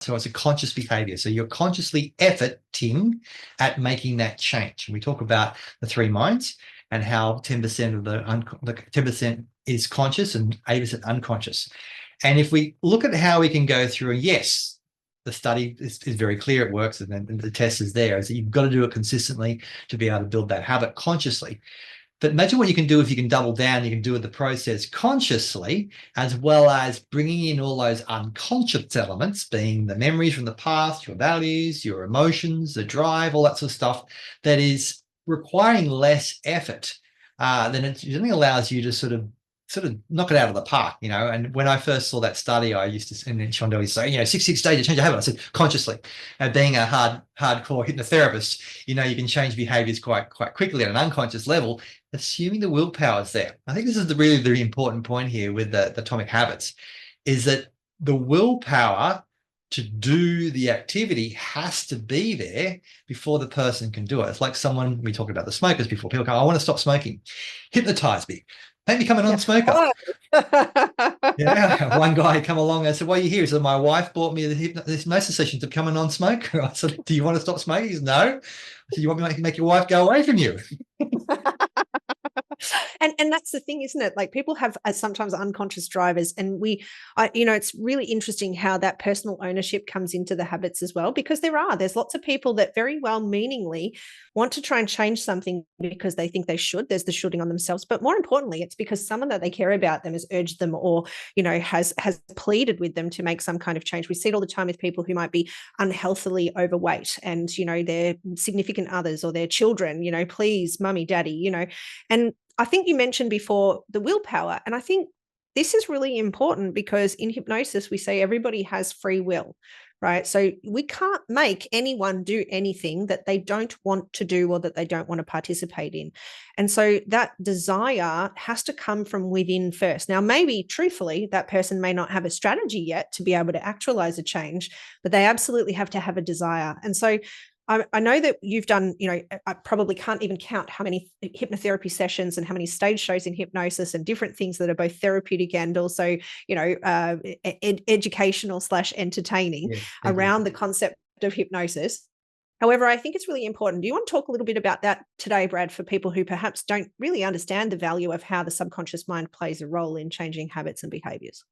So it's a conscious behavior. So you're consciously efforting at making that change. And we talk about the three minds and how 10% of the 10% is conscious and 80% unconscious. And if we look at how we can go through, yes, the study is very clear, it works, and then the test is there, is that you've got to do it consistently to be able to build that habit consciously. But imagine what you can do if you can double down, you can do the process consciously, as well as bringing in all those unconscious elements, being the memories from the past, your values, your emotions, the drive, all that sort of stuff, that is requiring less effort. Then it only allows you to sort of knock it out of the park, And when I first saw that study, I used to, and then Shondell used to say, 66 days to change a habit. I said, consciously. Being a hardcore hypnotherapist, you can change behaviors quite quickly at an unconscious level, assuming the willpower is there. I think this is the really important point here with the atomic habits, is that the willpower to do the activity has to be there before the person can do it. It's like someone, we talked about the smokers before, people go, I want to stop smoking. Hypnotize me. Make me become a non-smoker. Yeah, one guy come along and said, "Why are you here?" He said, "My wife bought me this hypnosis session to become a non-smoker." I said, "Do you want to stop smoking?" He said, "No." I said, "You want me to make your wife go away from you?" And that's the thing, isn't it? Like, people have sometimes unconscious drivers, and it's really interesting how that personal ownership comes into the habits as well, because there's lots of people that very well meaningly want to try and change something because they think they should. There's the shooting on themselves, but more importantly, it's because someone that they care about them has urged them, or has pleaded with them to make some kind of change. We see it all the time with people who might be unhealthily overweight, and their significant others or their children, please, mummy, daddy, and I think you mentioned before the willpower, and I think this is really important because in hypnosis, we say everybody has free will, right? So we can't make anyone do anything that they don't want to do or that they don't want to participate in. And so that desire has to come from within first. Now, maybe truthfully, that person may not have a strategy yet to be able to actualize a change, but they absolutely have to have a desire. And so I know that you've done, I probably can't even count how many hypnotherapy sessions and how many stage shows in hypnosis and different things that are both therapeutic and also, educational / entertaining around the concept of hypnosis. However, I think it's really important. Do you want to talk a little bit about that today, Brad, for people who perhaps don't really understand the value of how the subconscious mind plays a role in changing habits and behaviors?